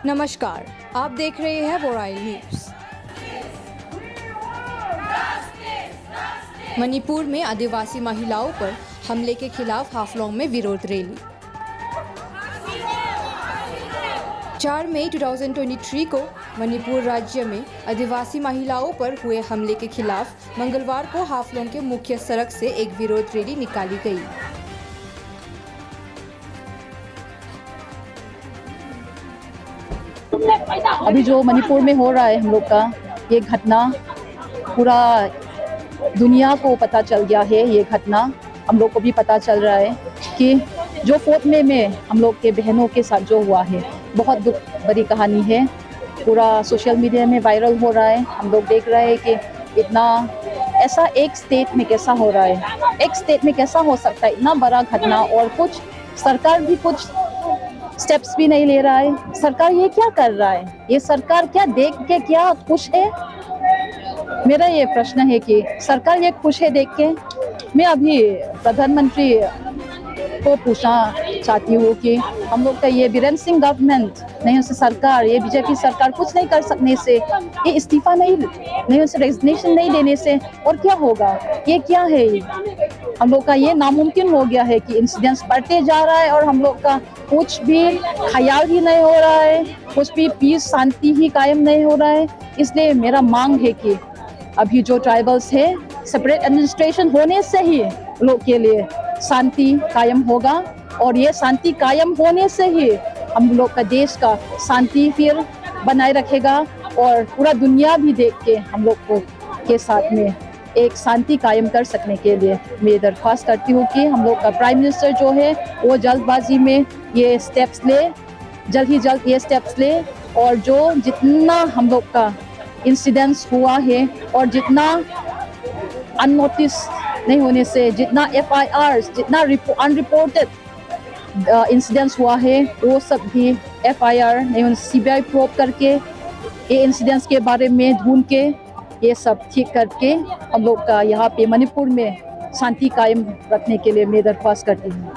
नमस्कार, आप देख रहे हैं बोराइल न्यूज। मणिपुर में आदिवासी महिलाओं पर हमले के खिलाफ हाफलोंग में विरोध रैली। 4 मई 2023 को मणिपुर राज्य में आदिवासी महिलाओं पर हुए हमले के खिलाफ मंगलवार को हाफलोंग के मुख्य सड़क से एक विरोध रैली निकाली गई। अभी जो मणिपुर में हो रहा है हम लोग का ये घटना पूरा दुनिया को पता चल गया है। ये घटना हम लोग को भी पता चल रहा है कि जो 4 मई में हम लोग के बहनों के साथ जो हुआ है बहुत दुख भरी कहानी है। पूरा सोशल मीडिया में वायरल हो रहा है। हम लोग देख रहे हैं कि इतना ऐसा एक स्टेट में कैसा हो रहा है, एक स्टेट में कैसा हो सकता है इतना बड़ा घटना, और कुछ सरकार भी कुछ स्टेप्स भी नहीं ले रहा है। सरकार ये क्या कर रहा है? ये सरकार क्या देख के क्या खुश है? मेरा ये प्रश्न है कि सरकार ये खुश है देख के। मैं अभी प्रधानमंत्री को पूछना चाहती हूँ कि हम लोग का ये बीरेन सिंह गवर्नमेंट नहीं उसे सरकार, ये बीजेपी सरकार कुछ नहीं कर सकने से, ये इस्तीफा नहीं उसे रेजिग्नेशन नहीं देने से और क्या होगा? ये क्या है? हम लोग का ये नामुमकिन हो गया है कि इंसिडेंट्स बढ़ते जा रहा है और हम लोग का कुछ भी ख्याल ही नहीं हो रहा है, कुछ भी पीस शांति ही कायम नहीं हो रहा है। इसलिए मेरा मांग है कि अभी जो ट्राइबल्स है सेपरेट एडमिनिस्ट्रेशन होने से ही लोग के लिए शांति कायम होगा, और ये शांति कायम होने से ही हम लोग का देश का शांति फिर बनाए रखेगा, और पूरा दुनिया भी देख के हम लोग को के साथ में एक शांति कायम कर सकने के लिए मैं दरख्वास्त करती हूँ कि हम लोग का प्राइम मिनिस्टर जो है वो जल्दबाजी में ये स्टेप्स ले, जल्द ही जल्द ये स्टेप्स ले, और जो जितना हम लोग का इंसिडेंट्स हुआ है और जितना अननोटिस नहीं होने से, जितना FIRs, जितना अनरिपोर्टेड इंसिडेंट्स हुआ है वो सब भी FIR नहीं होने, CBI प्रोब करके ये इंसिडेंट्स के बारे में ढूंढ के ये सब ठीक करके हम लोग का यहाँ पे मणिपुर में शांति कायम रखने के लिए मैं दरख्वास्त करती हूँ।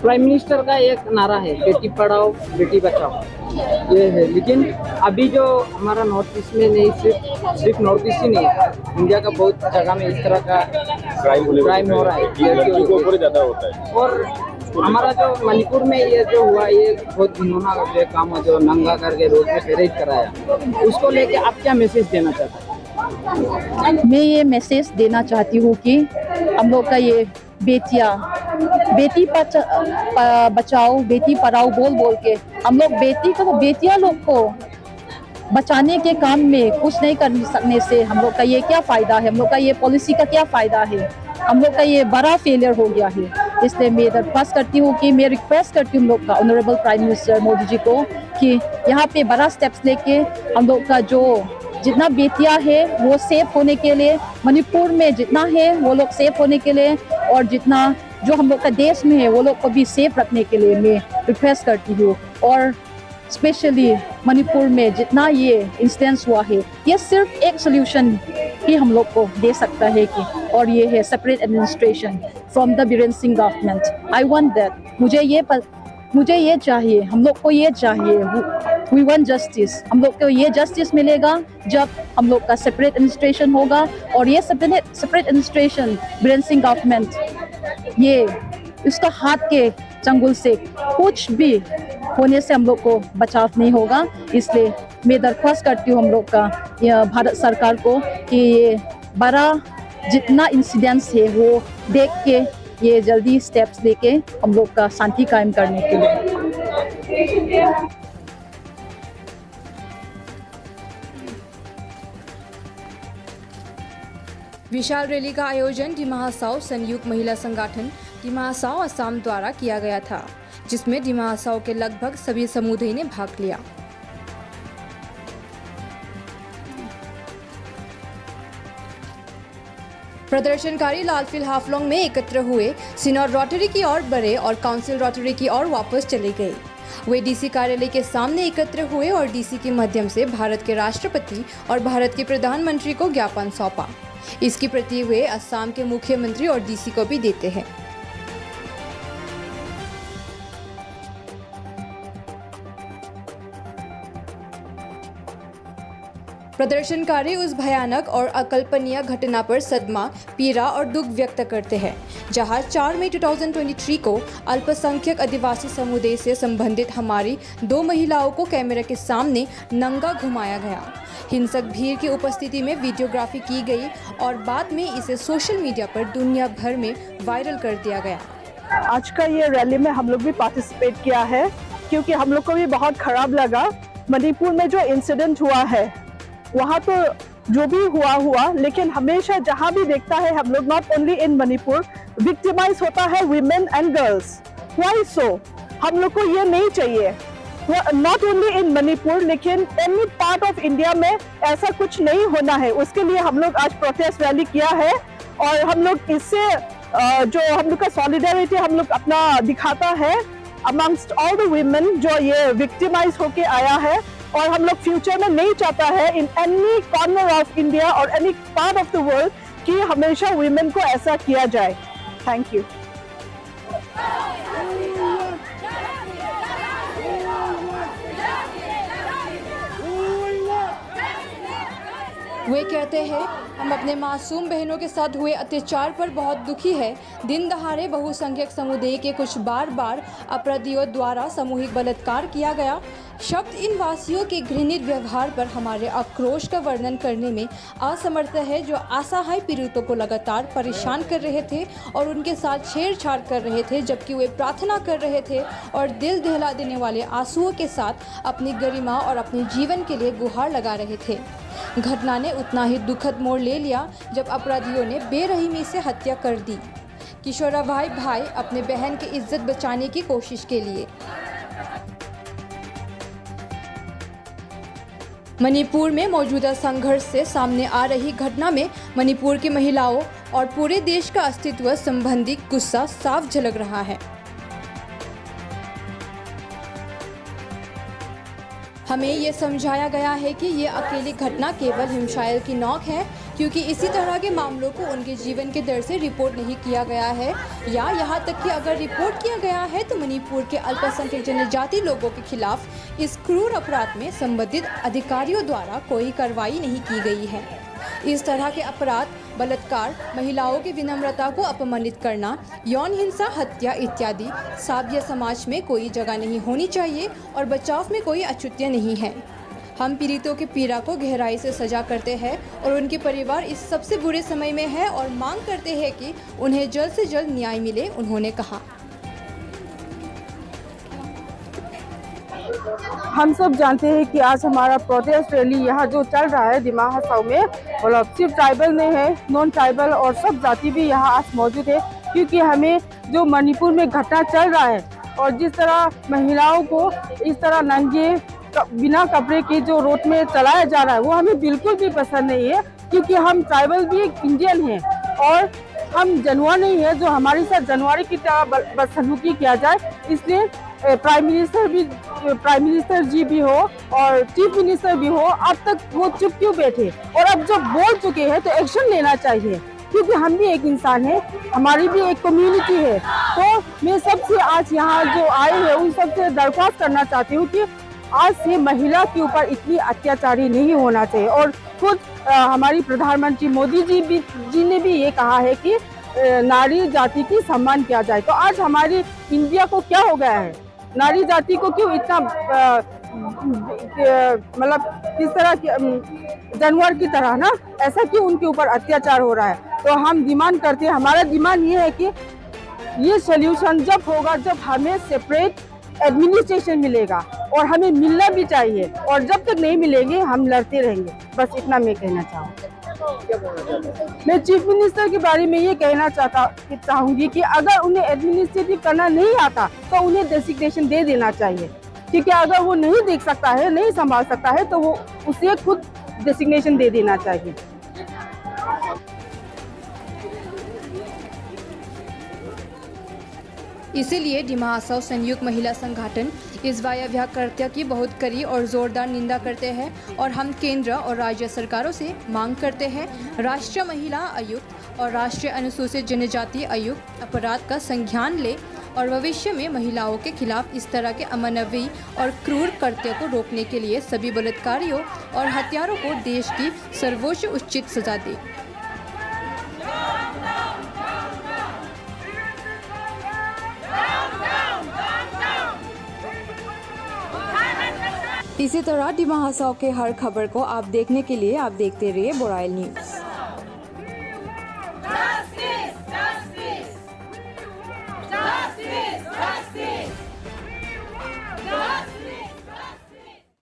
प्राइम मिनिस्टर का एक नारा है बेटी पढ़ाओ बेटी बचाओ, ये है। लेकिन अभी जो हमारा नॉर्थ ईस्ट में नहीं, सिर्फ नॉर्थ ईस्ट ही नहीं, इंडिया का बहुत जगह में इस तरह का क्राइम हो रहा है, ज़्यादा होता है। और हमारा जो मणिपुर में ये जो हुआ ये बहुत घिनौना काम है, जो नंगा करके रोड में परेड कराया, उसको लेके आप क्या मैसेज देना चाहते हैं? मैं ये मैसेज देना चाहती हूँ कि हम लोग का ये बेटियाँ बेटी बचाओ बेटी पढ़ाओ बोल के हम लोग बेटियाँ लोग को बचाने के काम में कुछ नहीं कर सकने से हम लोग का ये क्या फ़ायदा है? हम लोग का ये पॉलिसी का क्या फ़ायदा है? हम लोग का ये बड़ा फेलियर हो गया है। इसलिए मैं दरख्वास्त करती हूँ कि मैं रिक्वेस्ट करती हूँ हम लोग का honourable prime minister Modi ji को कि यहाँ पे बड़ा स्टेप्स लेके हम लोग का जो जितना बेटियां है वो सेफ होने के लिए, मणिपुर में जितना है वो लोग सेफ होने के लिए, और जितना जो हम लोग का देश में है वो लोग को भी सेफ रखने के लिए मैं रिक्वेस्ट करती हूँ। और स्पेशली मणिपुर में जितना ये इंसिडेंस हुआ है ये सिर्फ एक सोल्यूशन ही हम लोग को दे सकता है कि, और ये है separate administration from the Biren Singh government. I want that. मुझे ये चाहिए, हम लोग को ये चाहिए। We want justice। हम लोग को ये जस्टिस मिलेगा जब हम लोग का सेपरेट एडमिनिस्ट्रेशन होगा, और ये separate administration Biren Singh government ये उसका हाथ के चंगुल से कुछ भी होने से हम लोग को बचाव नहीं होगा। इसलिए मैं दरख्वास्त करती हूँ हम लोग का भारत सरकार को कि ये बड़ा जितना इंसिडेंट्स है वो देख के ये जल्दी स्टेप्स लेके हम लोग का शांति कायम करने के लिए। विशाल रैली का आयोजन डिमा हासाओ संयुक्त महिला संगठन डिमा हासाओ असम द्वारा किया गया था, जिसमें डिमा हासाओ के लगभग सभी समुदाय ने भाग लिया। प्रदर्शनकारी लालफिल हाफलोंग में एकत्र हुए, सिनोर रोटरी की ओर बढ़े और काउंसिल रोटरी की ओर वापस चले गए। वे DC कार्यालय के सामने एकत्र हुए और DC के माध्यम से भारत के राष्ट्रपति और भारत के प्रधानमंत्री को ज्ञापन सौंपा। इसकी प्रति वे असम के मुख्यमंत्री और DC को भी देते हैं। प्रदर्शनकारी उस भयानक और अकल्पनीय घटना पर सदमा, पीड़ा और दुख व्यक्त करते हैं, जहां 4 मई 2023 को अल्पसंख्यक आदिवासी समुदाय से संबंधित हमारी 2 महिलाओं को कैमरे के सामने नंगा घुमाया गया। हिंसक भीड़ की उपस्थिति में वीडियोग्राफी की गई और बाद में इसे सोशल मीडिया पर दुनिया भर में वायरल कर दिया गया। आज का ये रैली में हम लोग भी पार्टिसिपेट किया है क्योंकि हम लोग को भी बहुत खराब लगा। मणिपुर में जो इंसिडेंट हुआ है वहाँ तो जो भी हुआ, लेकिन हमेशा जहाँ भी देखता है हम लोग, not only in Manipur, victimise होता है women and girls. Why so? हम लोग को ये नहीं चाहिए। नॉट ओनली इन मणिपुर लेकिन एनी पार्ट ऑफ इंडिया में ऐसा कुछ नहीं होना है। उसके लिए हम लोग आज प्रोटेस्ट रैली किया है और हम लोग इससे जो हम लोग का सॉलिडारिटी हम लोग अपना दिखाता है अमंगस्ट ऑल द वुमेन जो ये विक्टिमाइज होके आया है। और हम लोग फ्यूचर में नहीं चाहता है in any corner of India और any part of the world कि हमेशा वुमेन को ऐसा किया जाए। Thank you. वे कहते हैं, हम अपने मासूम बहनों के साथ हुए अत्याचार पर बहुत दुखी है। दिन दहाड़े बहुसंख्यक समुदाय के कुछ बार अपराधियों द्वारा सामूहिक बलात्कार किया गया। शब्द इन वासियों के घृणित व्यवहार पर हमारे आक्रोश का वर्णन करने में असमर्थ है, जो असहाय पीड़ितों को लगातार परेशान कर रहे थे और उनके साथ छेड़छाड़ कर रहे थे, जबकि वे प्रार्थना कर रहे थे और दिल दहला देने वाले आंसुओं के साथ अपनी गरिमा और अपने जीवन के लिए गुहार लगा रहे थे। घटना ने उतना ही दुखद मोड़ ले लिया जब अपराधियों ने बेरहमी से हत्या कर दी। किशोराभाई भाई अपने बहन की इज्जत बचाने की कोशिश के लिए मणिपुर में मौजूदा संघर्ष से सामने आ रही घटना में मणिपुर की महिलाओं और पूरे देश का अस्तित्व संबंधी गुस्सा साफ झलक रहा है। हमें ये समझाया गया है कि ये अकेली घटना केवल हिमशायल की नोक है, क्योंकि इसी तरह के मामलों को उनके जीवन के दर से रिपोर्ट नहीं किया गया है, या यहाँ तक कि अगर रिपोर्ट किया गया है तो मणिपुर के अल्पसंख्यक जनजाति लोगों के खिलाफ इस क्रूर अपराध में संबंधित अधिकारियों द्वारा कोई कार्रवाई नहीं की गई है। इस तरह के अपराध, बलात्कार, महिलाओं की विनम्रता को अपमानित करना, यौन हिंसा, हत्या इत्यादि सभ्य समाज में कोई जगह नहीं होनी चाहिए और बचाव में कोई औचित्य नहीं है। हम पीड़ितों की पीड़ा को गहराई से सजा करते हैं और उनके परिवार इस सबसे बुरे समय में है और मांग करते हैं कि उन्हें जल्द से जल्द न्याय मिले, उन्होंने कहा। हम सब जानते हैं कि आज हमारा प्रोटेस्ट रैली यहाँ जो चल रहा है दिमा हसाओ में, मतलब सिर्फ ट्राइबल नहीं है, नॉन ट्राइबल और सब जाति भी यहाँ आज मौजूद है, क्योंकि हमें जो मणिपुर में घटना चल रहा है और जिस तरह महिलाओं को इस तरह नंगे बिना कपड़े के जो रोड में चलाया जा रहा है वो हमें बिल्कुल भी पसंद नहीं है, क्योंकि हम ट्राइबल भी इंडियन हैं और हम जानवर नहीं है जो हमारे साथ जानवर की तरह बदसलूकी किया जाए। इसलिए प्राइम मिनिस्टर जी भी हो और चीफ मिनिस्टर भी हो, अब तक वो चुप क्यों बैठे, और अब जब बोल चुके हैं तो एक्शन लेना चाहिए, क्योंकि हम भी एक इंसान है, हमारी भी एक कम्युनिटी है। तो मैं सबसे आज यहाँ जो आए हैं उन सबसे दरख्वास्त करना चाहती हूँ कि आज से महिला के ऊपर इतनी अत्याचारी नहीं होना चाहिए। और खुद हमारी प्रधानमंत्री मोदी जी ने भी ये कहा है कि नारी जाति की सम्मान किया जाए। तो आज हमारी इंडिया को क्या हो गया है, नारी जाति को क्यों इतना मतलब इस तरह जानवर की तरह ना ऐसा क्यों उनके ऊपर अत्याचार हो रहा है। तो हम डिमांड करते हैं, हमारा डिमांड ये है कि ये सोल्यूशन जब होगा जब हमें सेपरेट एडमिनिस्ट्रेशन मिलेगा, और हमें मिलना भी चाहिए, और जब तक नहीं मिलेंगे हम लड़ते रहेंगे। बस इतना मैं कहना चाहूँगी। मैं चीफ मिनिस्टर के बारे में ये कहना चाहूँगी कि अगर उन्हें एडमिनिस्ट्रेटिव करना नहीं आता तो उन्हें डेसिग्नेशन दे देना चाहिए, क्योंकि अगर वो नहीं देख सकता है, नहीं संभाल सकता है, तो वो उसे खुद डेसिग्नेशन दे देना चाहिए। इसीलिए डिमा हसाओ संयुक्त महिला संगठन इस वायव्य कृत्य की बहुत कड़ी और जोरदार निंदा करते हैं और हम केंद्र और राज्य सरकारों से मांग करते हैं राष्ट्रीय महिला आयुक्त और राष्ट्रीय अनुसूचित जनजाति आयुक्त अपराध का संज्ञान ले और भविष्य में महिलाओं के खिलाफ इस तरह के अमानवीय और क्रूर कृत्यों को रोकने के लिए सभी बलात्कारियों और हत्यारों को देश की सर्वोच्च उचित सजा दे। इसी तरह डिमा हसाओ के हर खबर को आप देखने के लिए आप देखते रहिए बोराइल न्यूज़।